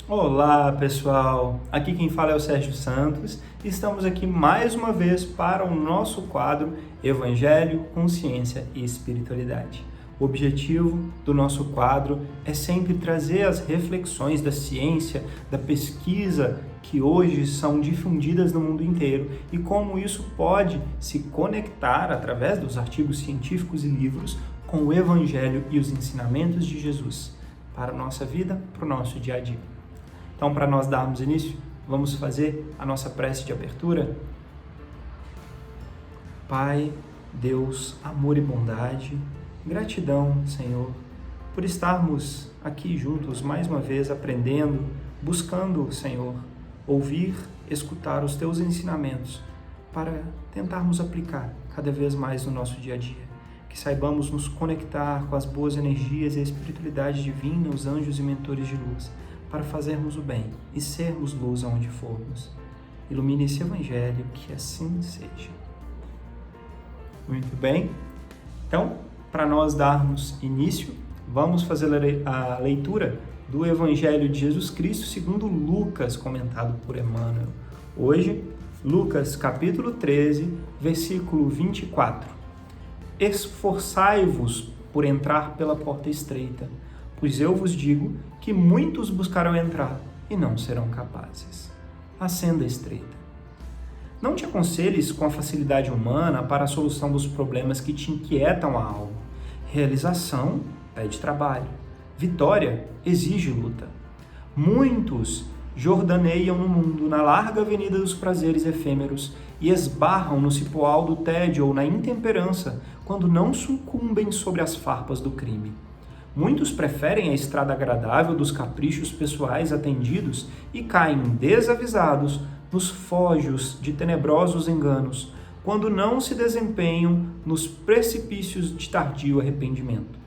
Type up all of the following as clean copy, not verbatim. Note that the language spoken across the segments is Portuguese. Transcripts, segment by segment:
Olá pessoal, aqui quem fala é o Sérgio Santos e estamos aqui mais uma vez para o nosso quadro Evangelho, Consciência e Espiritualidade. O objetivo do nosso quadro é sempre trazer as reflexões da ciência, da pesquisa que hoje são difundidas no mundo inteiro e como isso pode se conectar através dos artigos científicos e livros com o Evangelho e os ensinamentos de Jesus para a nossa vida, para o nosso dia a dia. Então, para nós darmos início, vamos fazer a nossa prece de abertura. Pai, Deus, amor e bondade, gratidão, Senhor, por estarmos aqui juntos mais uma vez aprendendo, buscando, Senhor, ouvir, escutar os Teus ensinamentos para tentarmos aplicar cada vez mais no nosso dia a dia. Que saibamos nos conectar com as boas energias e a espiritualidade divina, os anjos e mentores de luz, para fazermos o bem e sermos luz aonde formos. Ilumine esse Evangelho, que assim seja. Muito bem. Então, para nós darmos início, vamos fazer a leitura do Evangelho de Jesus Cristo segundo Lucas, comentado por Emmanuel. Hoje, Lucas capítulo 13, versículo 24. Esforçai-vos por entrar pela porta estreita, pois eu vos digo que muitos buscarão entrar e não serão capazes. A senda estreita. Não te aconselhes com a facilidade humana para a solução dos problemas que te inquietam a alma. Realização pede trabalho. Vitória exige luta. Muitos jordaneiam no mundo na larga avenida dos prazeres efêmeros e esbarram no cipoal do tédio ou na intemperança quando não sucumbem sobre as farpas do crime. Muitos preferem a estrada agradável dos caprichos pessoais atendidos e caem desavisados nos fojos de tenebrosos enganos, quando não se desempenham nos precipícios de tardio arrependimento.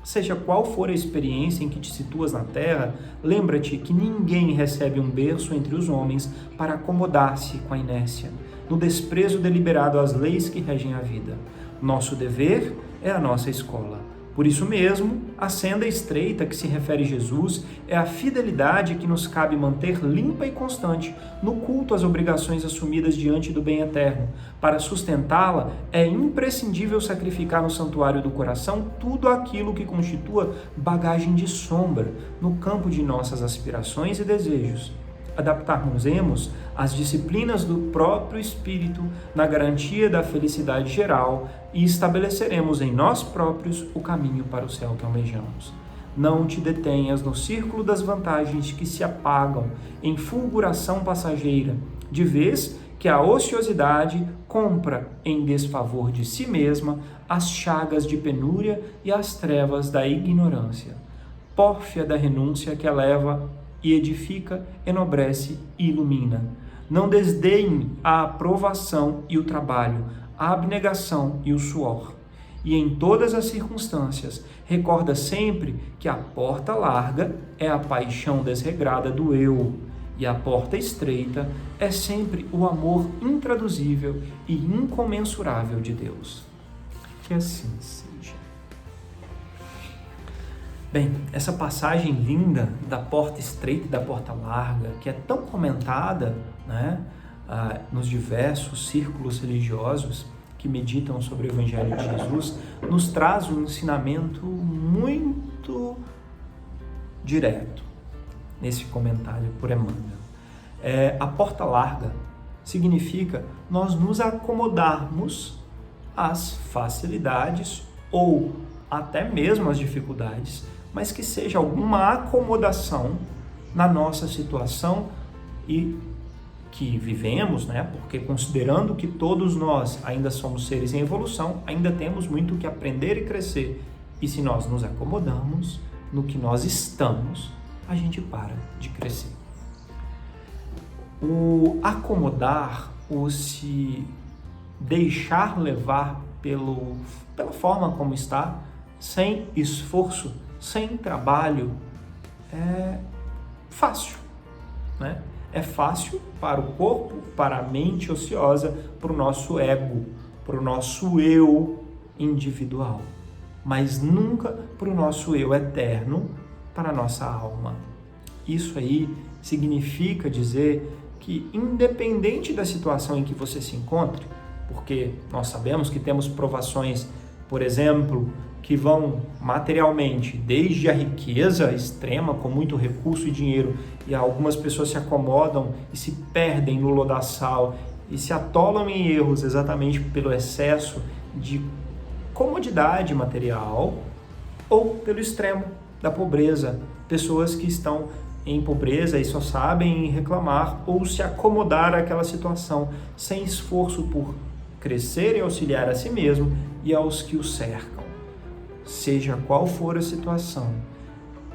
Seja qual for a experiência em que te situas na terra, lembra-te que ninguém recebe um berço entre os homens para acomodar-se com a inércia, no desprezo deliberado às leis que regem a vida. Nosso dever é a nossa escola. Por isso mesmo, a senda estreita que se refere a Jesus é a fidelidade que nos cabe manter limpa e constante no culto às obrigações assumidas diante do bem eterno. Para sustentá-la, é imprescindível sacrificar no santuário do coração tudo aquilo que constitua bagagem de sombra no campo de nossas aspirações e desejos. Adaptarmos-emos às disciplinas do próprio Espírito na garantia da felicidade geral e estabeleceremos em nós próprios o caminho para o céu que almejamos. Não te detenhas no círculo das vantagens que se apagam em fulguração passageira, de vez que a ociosidade compra em desfavor de si mesma as chagas de penúria e as trevas da ignorância. Pórfia da renúncia que eleva e edifica, enobrece e ilumina. Não desdenhe a aprovação e o trabalho, a abnegação e o suor. E em todas as circunstâncias, recorda sempre que a porta larga é a paixão desregrada do eu, e a porta estreita é sempre o amor intraduzível e incomensurável de Deus. Que assim seja. Bem, essa passagem linda da porta estreita e da porta larga, que é tão comentada, nos diversos círculos religiosos que meditam sobre o Evangelho de Jesus, nos traz um ensinamento muito direto nesse comentário por Emmanuel. A porta larga significa nós nos acomodarmos às facilidades ou até mesmo às dificuldades, mas que seja alguma acomodação na nossa situação e que vivemos, porque considerando que todos nós ainda somos seres em evolução, ainda temos muito o que aprender e crescer. E se nós nos acomodamos no que nós estamos, a gente para de crescer. O acomodar, o se deixar levar pela forma como está, sem esforço, sem trabalho, é fácil, É fácil para o corpo, para a mente ociosa, para o nosso ego, para o nosso eu individual, mas nunca para o nosso eu eterno, para a nossa alma. Isso aí significa dizer que, independente da situação em que você se encontre, porque nós sabemos que temos provações, por exemplo, que vão materialmente, desde a riqueza extrema, com muito recurso e dinheiro, e algumas pessoas se acomodam e se perdem no lodaçal e se atolam em erros exatamente pelo excesso de comodidade material, ou pelo extremo da pobreza, pessoas que estão em pobreza e só sabem reclamar ou se acomodar àquela situação, sem esforço por crescer e auxiliar a si mesmo e aos que o cercam. Seja qual for a situação,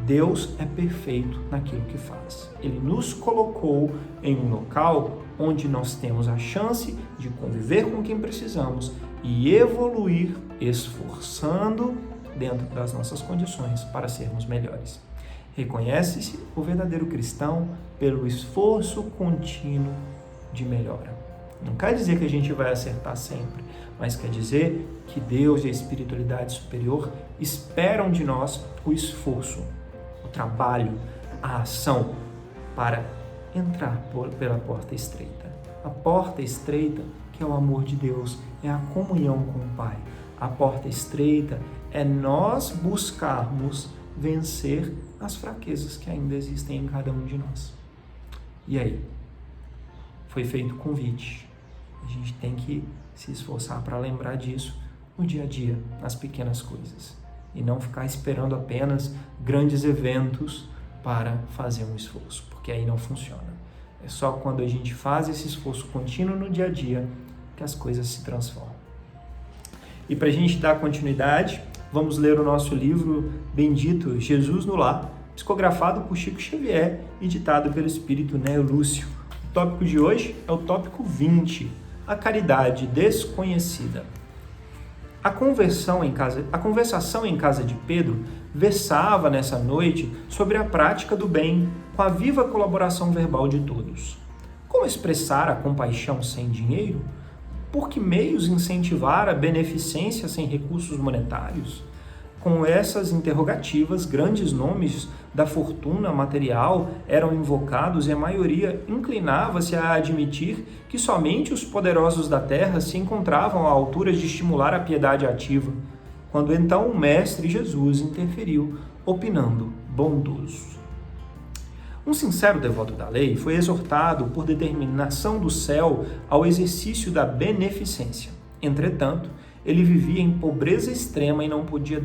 Deus é perfeito naquilo que faz. Ele nos colocou em um local onde nós temos a chance de conviver com quem precisamos e evoluir, esforçando dentro das nossas condições para sermos melhores. Reconhece-se o verdadeiro cristão pelo esforço contínuo de melhora. Não quer dizer que a gente vai acertar sempre, mas quer dizer que Deus e a espiritualidade superior esperam de nós o esforço, o trabalho, a ação para entrar pela porta estreita. A porta estreita, que é o amor de Deus, é a comunhão com o Pai. A porta estreita é nós buscarmos vencer as fraquezas que ainda existem em cada um de nós. E aí? Foi feito o convite. A gente tem que se esforçar para lembrar disso no dia a dia, nas pequenas coisas. E não ficar esperando apenas grandes eventos para fazer um esforço, porque aí não funciona. É só quando a gente faz esse esforço contínuo no dia a dia que as coisas se transformam. E para a gente dar continuidade, vamos ler o nosso livro bendito Jesus no Lar, psicografado por Chico Xavier e ditado pelo espírito Neo Lúcio. O tópico de hoje é o tópico 20, a caridade desconhecida. A conversação em casa de Pedro versava nessa noite sobre a prática do bem com a viva colaboração verbal de todos. Como expressar a compaixão sem dinheiro? Por que meios incentivar a beneficência sem recursos monetários? Com essas interrogativas, grandes nomes da fortuna material eram invocados e a maioria inclinava-se a admitir que somente os poderosos da terra se encontravam à altura de estimular a piedade ativa, quando então o Mestre Jesus interferiu, opinando bondoso. Um sincero devoto da lei foi exortado por determinação do céu ao exercício da beneficência. Entretanto, ele vivia em pobreza extrema e não podia,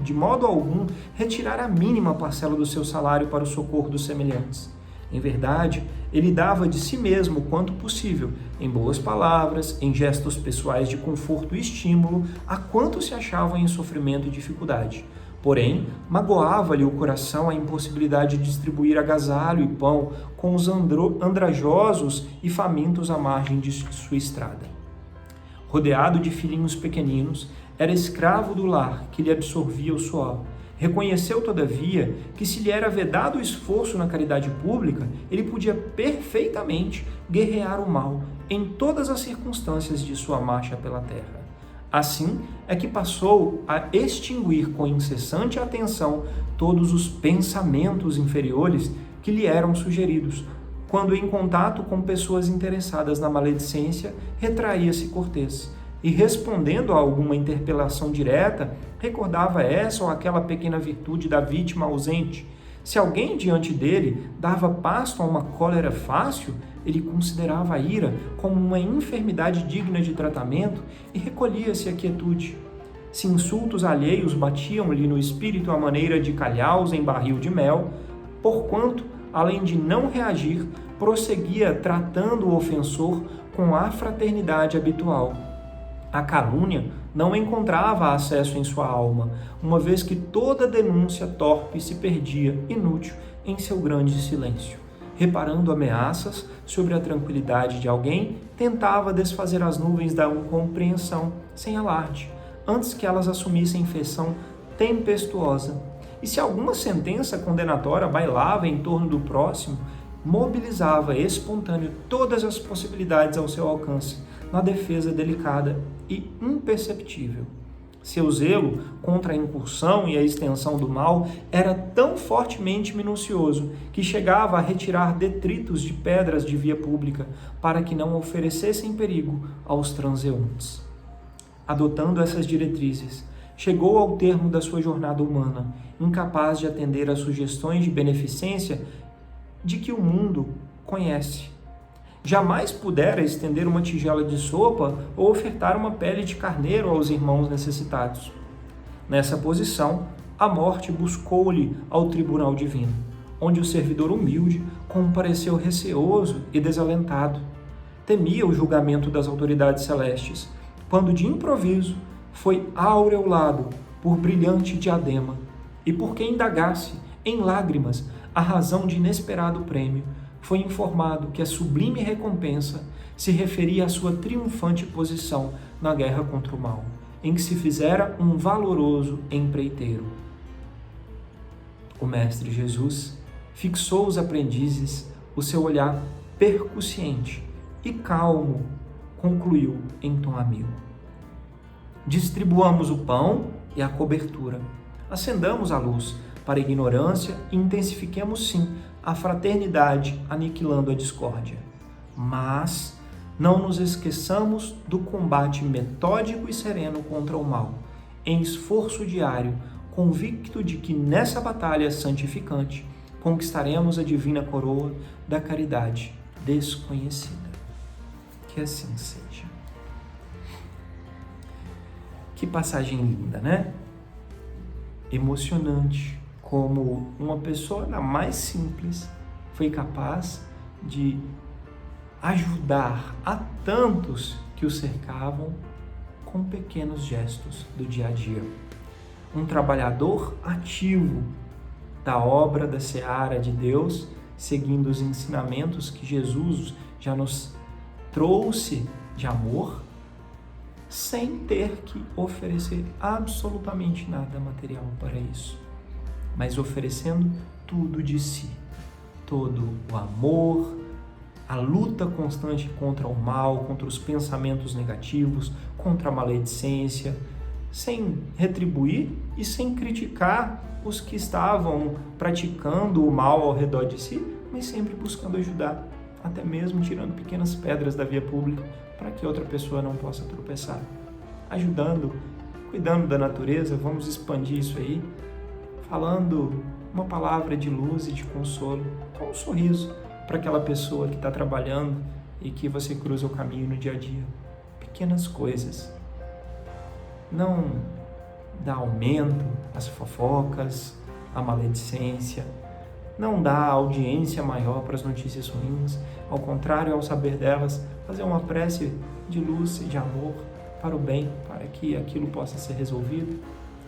de modo algum, retirar a mínima parcela do seu salário para o socorro dos semelhantes. Em verdade, ele dava de si mesmo o quanto possível, em boas palavras, em gestos pessoais de conforto e estímulo, a quantos se achavam em sofrimento e dificuldade. Porém, magoava-lhe o coração a impossibilidade de distribuir agasalho e pão com os andrajosos e famintos à margem de sua estrada. Rodeado de filhinhos pequeninos, era escravo do lar que lhe absorvia o suor. Reconheceu, todavia, que se lhe era vedado o esforço na caridade pública, ele podia perfeitamente guerrear o mal em todas as circunstâncias de sua marcha pela terra. Assim é que passou a extinguir com incessante atenção todos os pensamentos inferiores que lhe eram sugeridos, quando em contato com pessoas interessadas na maledicência, retraía-se cortês e, respondendo a alguma interpelação direta, recordava essa ou aquela pequena virtude da vítima ausente. Se alguém diante dele dava pasto a uma cólera fácil, ele considerava a ira como uma enfermidade digna de tratamento e recolhia-se à quietude. Se insultos alheios batiam-lhe no espírito à maneira de calhaus em barril de mel, porquanto, além de não reagir, prosseguia tratando o ofensor com a fraternidade habitual. A calúnia não encontrava acesso em sua alma, uma vez que toda denúncia torpe se perdia, inútil, em seu grande silêncio. Reparando ameaças sobre a tranquilidade de alguém, tentava desfazer as nuvens da incompreensão, sem alarde, antes que elas assumissem feição tempestuosa. E se alguma sentença condenatória bailava em torno do próximo, mobilizava espontâneo todas as possibilidades ao seu alcance, na defesa delicada e imperceptível. Seu zelo contra a incursão e a extensão do mal era tão fortemente minucioso que chegava a retirar detritos de pedras de via pública para que não oferecessem perigo aos transeuntes. Adotando essas diretrizes, chegou ao termo da sua jornada humana, incapaz de atender às sugestões de beneficência de que o mundo conhece. Jamais pudera estender uma tigela de sopa ou ofertar uma pele de carneiro aos irmãos necessitados. Nessa posição, a morte buscou-lhe ao tribunal divino, onde o servidor humilde compareceu receoso e desalentado. Temia o julgamento das autoridades celestes, quando de improviso foi aureolado por brilhante diadema, e por quem indagasse, em lágrimas, a razão de inesperado prêmio, foi informado que a sublime recompensa se referia à sua triunfante posição na guerra contra o mal, em que se fizera um valoroso empreiteiro. O Mestre Jesus fixou os aprendizes, o seu olhar percussiente e calmo concluiu em tom amigo: distribuamos o pão e a cobertura, acendamos a luz para a ignorância e intensifiquemos sim a fraternidade, aniquilando a discórdia. Mas não nos esqueçamos do combate metódico e sereno contra o mal, em esforço diário, convicto de que nessa batalha santificante conquistaremos a divina coroa da caridade desconhecida. Que assim seja. Que passagem linda, né? Emocionante. Como uma pessoa da mais simples foi capaz de ajudar a tantos que o cercavam com pequenos gestos do dia a dia. Um trabalhador ativo da obra da seara de Deus, seguindo os ensinamentos que Jesus já nos trouxe de amor, sem ter que oferecer absolutamente nada material para isso, mas oferecendo tudo de si, todo o amor, a luta constante contra o mal, contra os pensamentos negativos, contra a maledicência, sem retribuir e sem criticar os que estavam praticando o mal ao redor de si, mas sempre buscando ajudar, até mesmo tirando pequenas pedras da via pública para que outra pessoa não possa tropeçar. Ajudando, cuidando da natureza, vamos expandir isso aí, falando uma palavra de luz e de consolo, com um sorriso para aquela pessoa que está trabalhando e que você cruza o caminho no dia a dia. Pequenas coisas. Não dá aumento às fofocas, à maledicência, não dá audiência maior para as notícias ruins. Ao contrário, ao saber delas, fazer uma prece de luz e de amor para o bem, para que aquilo possa ser resolvido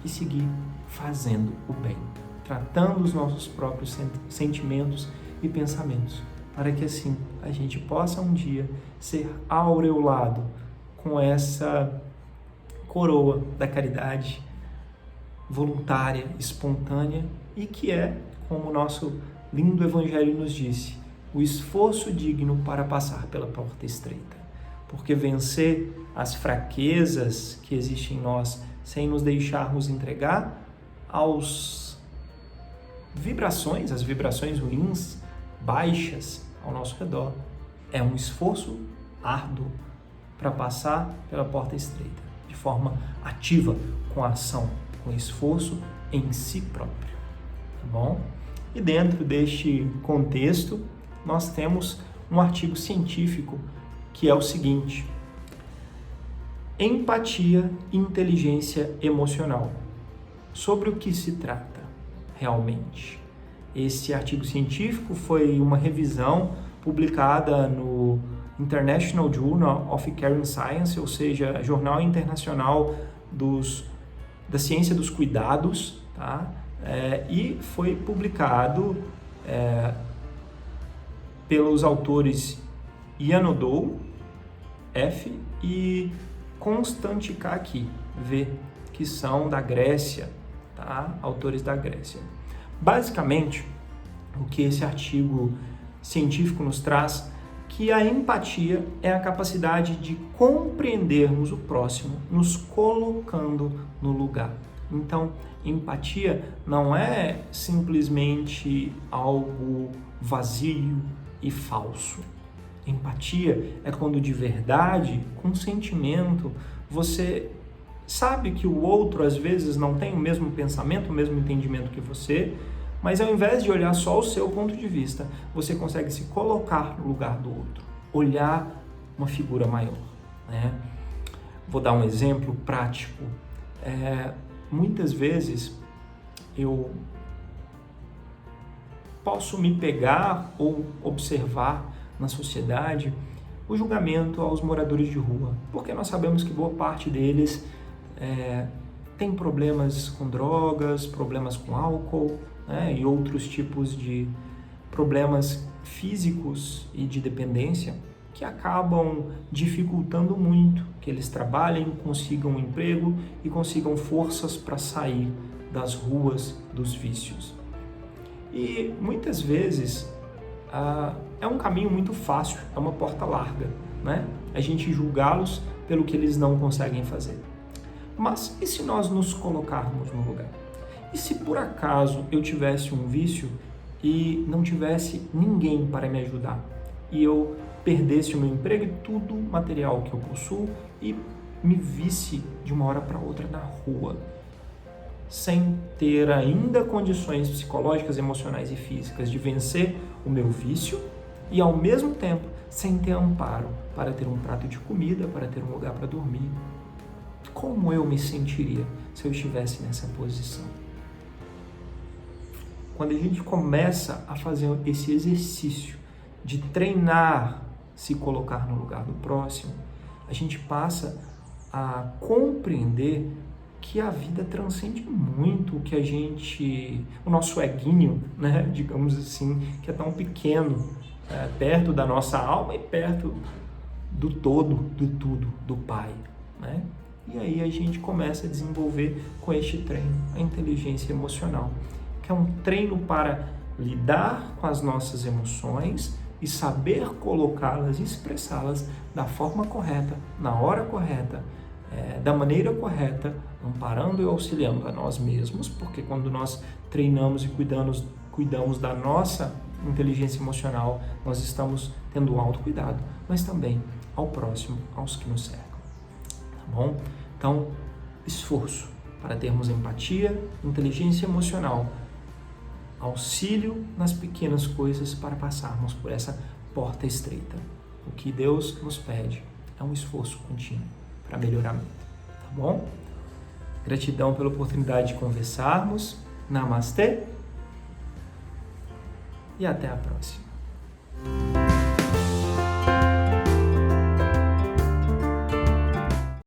e seguir fazendo o bem, tratando os nossos próprios sentimentos e pensamentos, para que assim a gente possa um dia ser aureolado com essa coroa da caridade voluntária, espontânea e que é, como o nosso lindo Evangelho nos disse, o esforço digno para passar pela porta estreita. Porque vencer as fraquezas que existem em nós sem nos deixarmos entregar às vibrações ruins, baixas ao nosso redor, é um esforço árduo para passar pela porta estreita, de forma ativa, com ação, com esforço em si próprio, tá bom? E dentro deste contexto, nós temos um artigo científico que é o seguinte: empatia e inteligência emocional. Sobre o que se trata realmente? Esse artigo científico foi uma revisão publicada no International Journal of Caring Science, ou seja, Jornal Internacional da Ciência dos Cuidados, tá? E foi publicado pelos autores Yanodou, F, e Konstantikaki, V, que são da Grécia, tá? Autores da Grécia. Basicamente, o que esse artigo científico nos traz, que a empatia é a capacidade de compreendermos o próximo, nos colocando no lugar. Então, empatia não é simplesmente algo vazio e falso. Empatia é quando de verdade, com sentimento, você sabe que o outro às vezes não tem o mesmo pensamento, o mesmo entendimento que você, mas ao invés de olhar só o seu ponto de vista, você consegue se colocar no lugar do outro, olhar uma figura maior, né? Vou dar um exemplo prático. Muitas vezes eu posso me pegar ou observar na sociedade o julgamento aos moradores de rua, porque nós sabemos que boa parte deles tem problemas com drogas, problemas com álcool, né, e outros tipos de problemas físicos e de dependência que acabam dificultando muito que eles trabalhem, consigam um emprego e consigam forças para sair das ruas dos vícios. E muitas vezes é um caminho muito fácil, é uma porta larga, né? A gente julgá-los pelo que eles não conseguem fazer. Mas e se nós nos colocarmos no lugar? E se por acaso eu tivesse um vício e não tivesse ninguém para me ajudar? E eu perdesse o meu emprego e tudo material que eu possuo e me visse de uma hora para outra na rua, sem ter ainda condições psicológicas, emocionais e físicas de vencer o meu vício e ao mesmo tempo sem ter amparo para ter um prato de comida, para ter um lugar para dormir. Como eu me sentiria se eu estivesse nessa posição? Quando a gente começa a fazer esse exercício de treinar se colocar no lugar do próximo, a gente passa a compreender que a vida transcende muito o nosso eguinho, né, digamos assim, que é tão pequeno, perto da nossa alma e perto do todo, do tudo, do Pai, né? E aí a gente começa a desenvolver com este treino a inteligência emocional, que é um treino para lidar com as nossas emoções e saber colocá-las e expressá-las da forma correta, na hora correta, da maneira correta, amparando e auxiliando a nós mesmos, porque quando nós treinamos e cuidamos da nossa inteligência emocional, nós estamos tendo autocuidado, mas também ao próximo, aos que nos cercam. Tá bom? Então, esforço para termos empatia, inteligência emocional, auxílio nas pequenas coisas para passarmos por essa porta estreita. O que Deus nos pede é um esforço contínuo para melhoramento, tá bom? Gratidão pela oportunidade de conversarmos. Namastê e até a próxima.